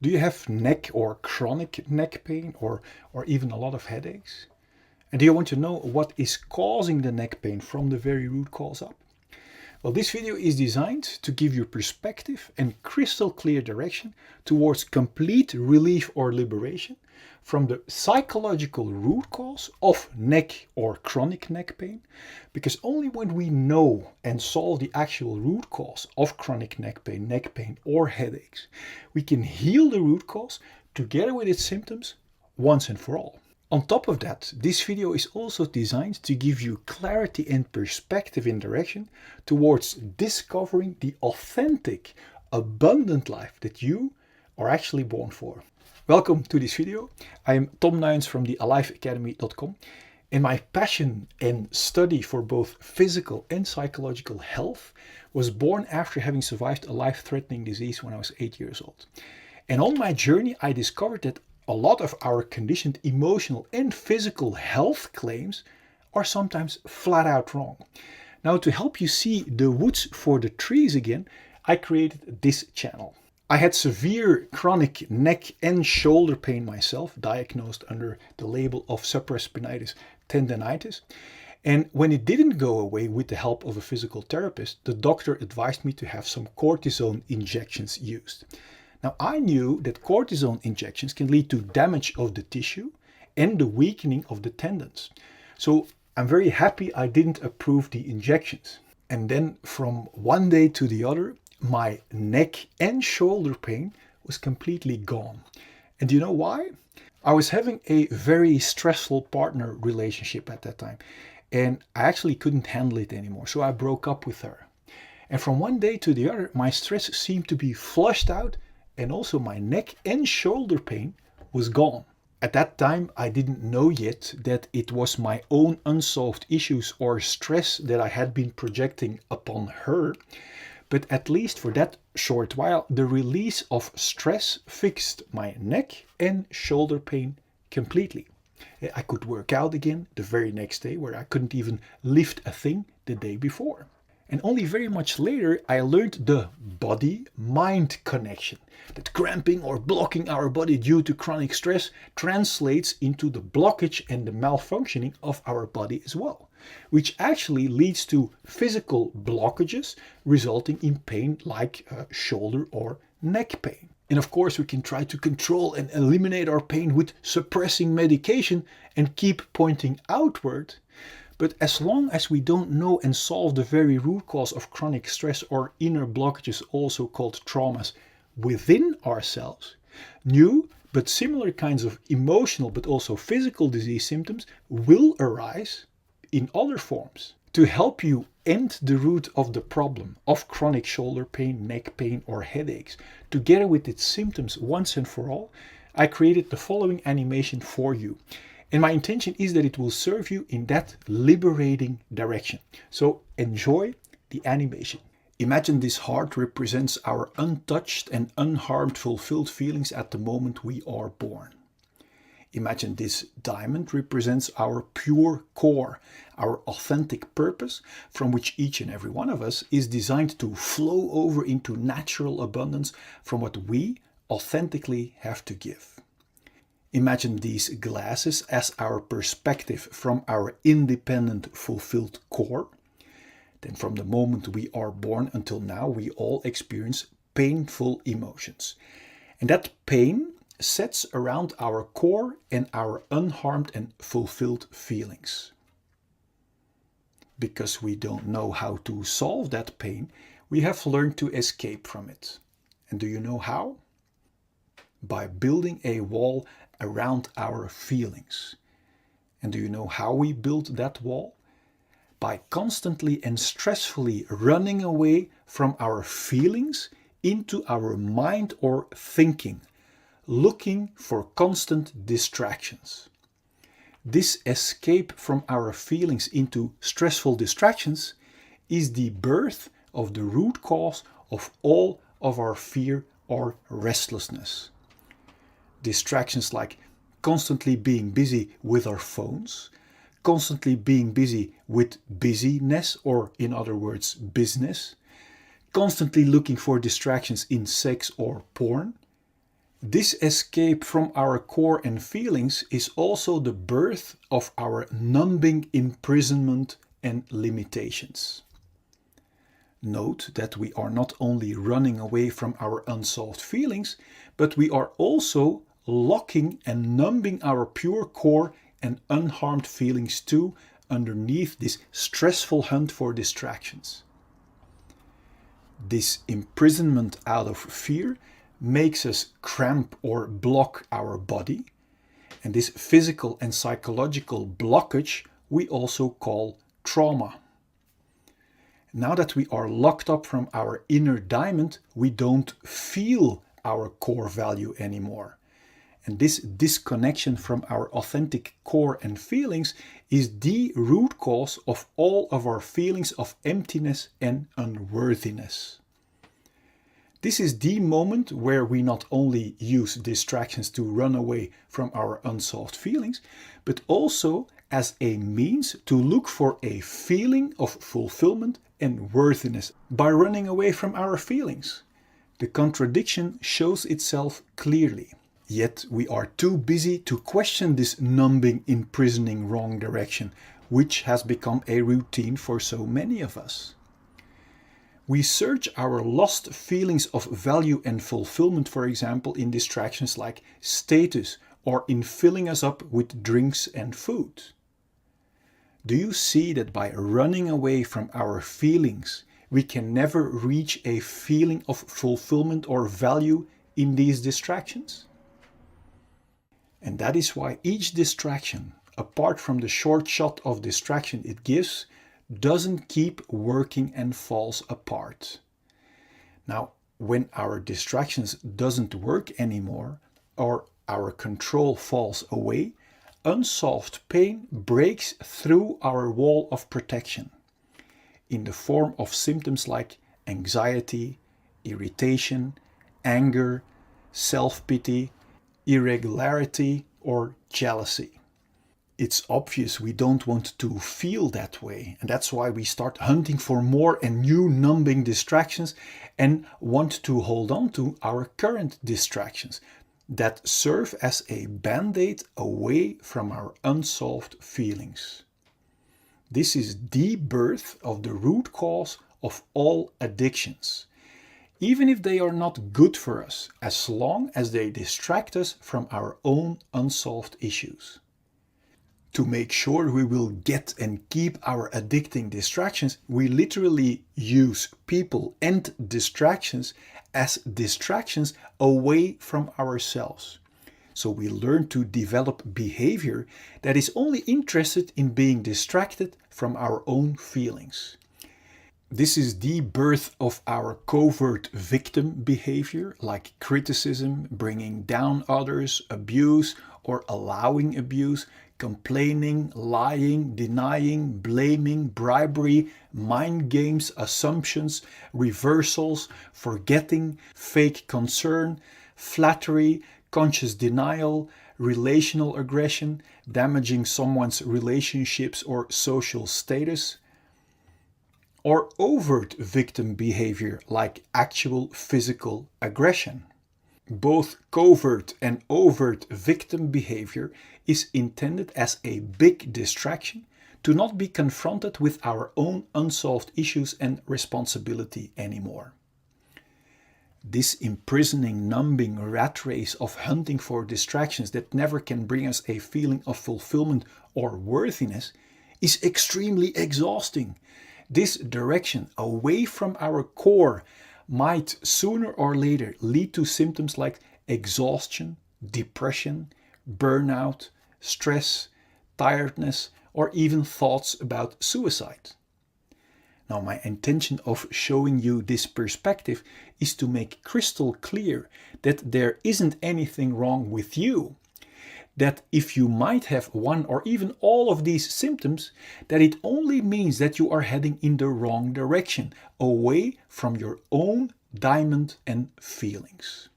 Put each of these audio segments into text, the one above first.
Do you have neck or chronic neck pain or even a lot of headaches? And do you want to know what is causing the neck pain from the very root cause up? Well, this video is designed to give you perspective and crystal clear direction towards complete relief or liberation from the psychological root cause of neck or chronic neck pain, because only when we know and solve the actual root cause of chronic neck pain or headaches, we can heal the root cause together with its symptoms once and for all. On top of that, this video is also designed to give you clarity and perspective in direction towards discovering the authentic, abundant life that you are actually born for. Welcome to this video. I am Tom Nuyens from the AliveAcademy.com, and my passion and study for both physical and psychological health was born after having survived a life-threatening disease when I was 8 years old. And on my journey, I discovered that a lot of our conditioned emotional and physical health claims are sometimes flat out wrong. Now, to help you see the woods for the trees again, I created this channel. I had severe chronic neck and shoulder pain myself, diagnosed under the label of supraspinatus tendinitis. And when it didn't go away with the help of a physical therapist, the doctor advised me to have some cortisone injections used. Now, I knew that cortisone injections can lead to damage of the tissue and the weakening of the tendons. So I'm very happy I didn't approve the injections. And then from one day to the other, my neck and shoulder pain was completely gone. And do you know why? I was having a very stressful partner relationship at that time, and I actually couldn't handle it anymore. So I broke up with her. And from one day to the other, my stress seemed to be flushed out, and also my neck and shoulder pain was gone. At that time, I didn't know yet that it was my own unsolved issues or stress that I had been projecting upon her. But at least for that short while, the release of stress fixed my neck and shoulder pain completely. I could work out again the very next day, where I couldn't even lift a thing the day before. And only very much later, I learned the body-mind connection. That cramping or blocking our body due to chronic stress translates into the blockage and the malfunctioning of our body as well, which actually leads to physical blockages resulting in pain like shoulder or neck pain. And of course, we can try to control and eliminate our pain with suppressing medication and keep pointing outward. But as long as we don't know and solve the very root cause of chronic stress or inner blockages, also called traumas, within ourselves, new but similar kinds of emotional but also physical disease symptoms will arise in other forms. To help you end the root of the problem of chronic shoulder pain, neck pain, or headaches, together with its symptoms once and for all, I created the following animation for you. And my intention is that it will serve you in that liberating direction. So enjoy the animation. Imagine this heart represents our untouched and unharmed fulfilled feelings at the moment we are born. Imagine this diamond represents our pure core, our authentic purpose, from which each and every one of us is designed to flow over into natural abundance from what we authentically have to give. Imagine these glasses as our perspective from our independent, fulfilled core. Then from the moment we are born until now, we all experience painful emotions. And that pain sets around our core and our unharmed and fulfilled feelings. Because we don't know how to solve that pain, we have learned to escape from it. And do you know how? By building a wall around our feelings. And do you know how we build that wall? By constantly and stressfully running away from our feelings into our mind or thinking, looking for constant distractions. This escape from our feelings into stressful distractions is the birth of the root cause of all of our fear or restlessness. Distractions like constantly being busy with our phones, constantly being busy with busyness, or in other words, business, constantly looking for distractions in sex or porn, This escape from our core and feelings is also the birth of our numbing imprisonment and limitations. Note that we are not only running away from our unsolved feelings, but we are also locking and numbing our pure core and unharmed feelings too underneath this stressful hunt for distractions. This imprisonment out of fear makes us cramp or block our body, and this physical and psychological blockage we also call trauma. Now that we are locked up from our inner diamond, we don't feel our core value anymore. And this disconnection from our authentic core and feelings is the root cause of all of our feelings of emptiness and unworthiness. This is the moment where we not only use distractions to run away from our unsolved feelings, but also as a means to look for a feeling of fulfillment and worthiness by running away from our feelings. The contradiction shows itself clearly. Yet we are too busy to question this numbing, imprisoning wrong direction, which has become a routine for so many of us. We search our lost feelings of value and fulfillment, for example, in distractions like status or in filling us up with drinks and food. Do you see that by running away from our feelings, we can never reach a feeling of fulfillment or value in these distractions? And that is why each distraction, apart from the short shot of distraction it gives, doesn't keep working and falls apart. Now, when our distractions doesn't work anymore, or our control falls away, unsolved pain breaks through our wall of protection in the form of symptoms like anxiety, irritation, anger, self-pity, irregularity, or jealousy. It's obvious we don't want to feel that way, and that's why we start hunting for more and new numbing distractions and want to hold on to our current distractions that serve as a band-aid away from our unsolved feelings. This is the birth of the root cause of all addictions, even if they are not good for us, as long as they distract us from our own unsolved issues. To make sure we will get and keep our addicting distractions, we literally use people and distractions as distractions away from ourselves. So we learn to develop behavior that is only interested in being distracted from our own feelings. This is the birth of our covert victim behavior, like criticism, bringing down others, abuse or allowing abuse, complaining, lying, denying, blaming, bribery, mind games, assumptions, reversals, forgetting, fake concern, flattery, conscious denial, relational aggression, damaging someone's relationships or social status, or overt victim behavior like actual physical aggression. Both covert and overt victim behavior is intended as a big distraction to not be confronted with our own unsolved issues and responsibility anymore. This imprisoning, numbing rat race of hunting for distractions that never can bring us a feeling of fulfillment or worthiness is extremely exhausting. This direction away from our core might sooner or later lead to symptoms like exhaustion, depression, burnout, stress, tiredness, or even thoughts about suicide. Now, my intention of showing you this perspective is to make crystal clear that there isn't anything wrong with you. That if you might have one or even all of these symptoms, that it only means that you are heading in the wrong direction, away from your own diamond and feelings.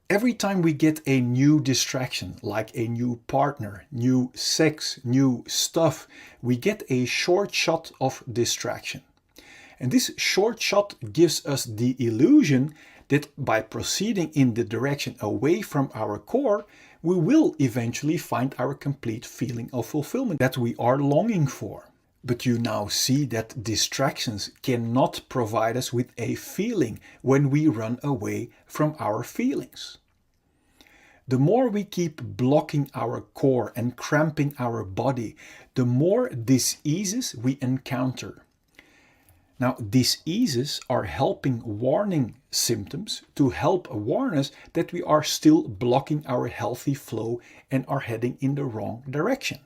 Every time we get a new distraction, like a new partner, new sex, new stuff, we get a short shot of distraction. And this short shot gives us the illusion that by proceeding in the direction away from our core, we will eventually find our complete feeling of fulfillment that we are longing for. But you now see that distractions cannot provide us with a feeling when we run away from our feelings. The more we keep blocking our core and cramping our body, the more diseases we encounter. Now, diseases are helping warning symptoms to help warn us that we are still blocking our healthy flow and are heading in the wrong direction.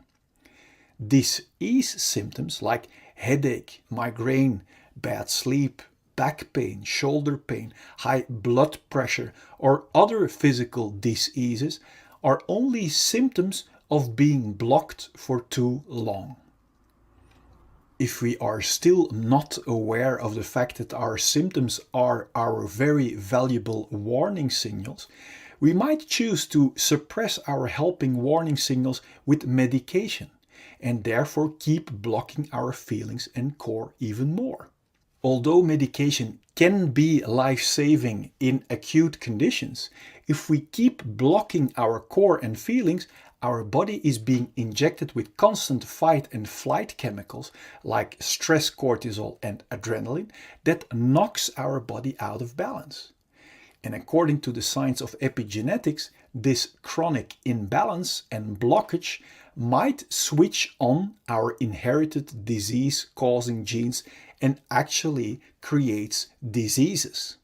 Disease symptoms like headache, migraine, bad sleep, back pain, shoulder pain, high blood pressure, or other physical diseases are only symptoms of being blocked for too long. If we are still not aware of the fact that our symptoms are our very valuable warning signals, we might choose to suppress our helping warning signals with medication and therefore keep blocking our feelings and core even more. Although medication can be life-saving in acute conditions, if we keep blocking our core and feelings, our body is being injected with constant fight and flight chemicals like stress cortisol and adrenaline that knocks our body out of balance. And according to the science of epigenetics, this chronic imbalance and blockage might switch on our inherited disease-causing genes and actually creates diseases.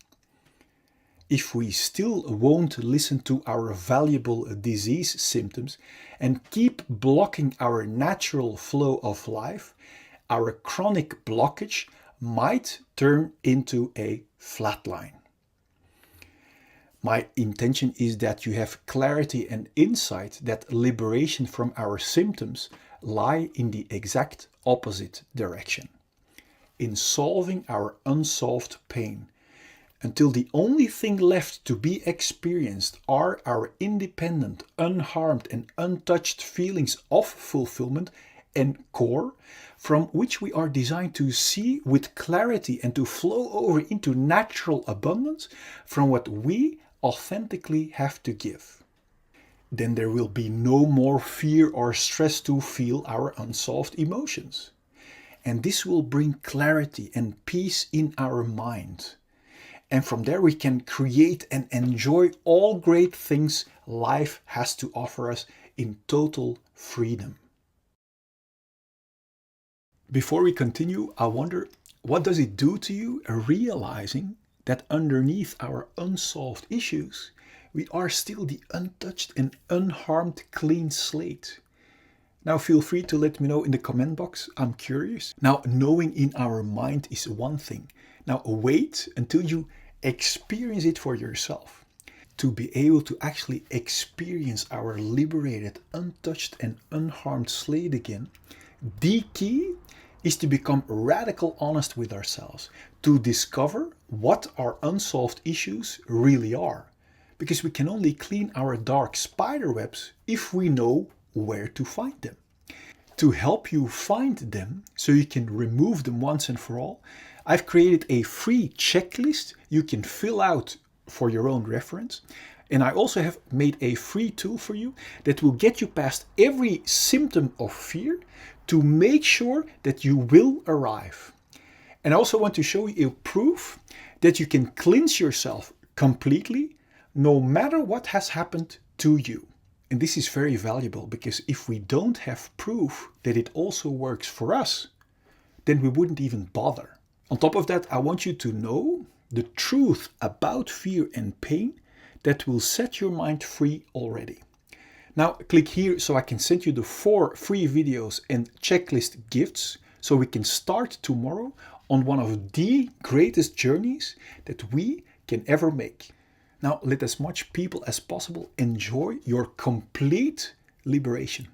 If we still won't listen to our valuable disease symptoms and keep blocking our natural flow of life, our chronic blockage might turn into a flatline. My intention is that you have clarity and insight that liberation from our symptoms lie in the exact opposite direction, in solving our unsolved pain, until the only thing left to be experienced are our independent, unharmed and untouched feelings of fulfillment and core, from which we are designed to see with clarity and to flow over into natural abundance from what we authentically have to give. Then there will be no more fear or stress to feel our unsolved emotions. And this will bring clarity and peace in our mind. And from there we can create and enjoy all great things life has to offer us in total freedom. Before we continue, I wonder, what does it do to you realizing that underneath our unsolved issues, we are still the untouched and unharmed clean slate? Now feel free to let me know in the comment box. I'm curious. Now, knowing in our mind is one thing. Now wait until you experience it for yourself. To be able to actually experience our liberated, untouched and unharmed slate again, the key is to become radical honest with ourselves, to discover what our unsolved issues really are. Because we can only clean our dark spider webs if we know where to find them. To help you find them, so you can remove them once and for all, I've created a free checklist you can fill out for your own reference. And I also have made a free tool for you that will get you past every symptom of fear to make sure that you will arrive. And I also want to show you a proof that you can cleanse yourself completely no matter what has happened to you. And this is very valuable because if we don't have proof that it also works for us, then we wouldn't even bother. On top of that, I want you to know the truth about fear and pain that will set your mind free already. Now click here so I can send you the 4 free videos and checklist gifts so we can start tomorrow on one of the greatest journeys that we can ever make. Now let as much people as possible enjoy your complete liberation.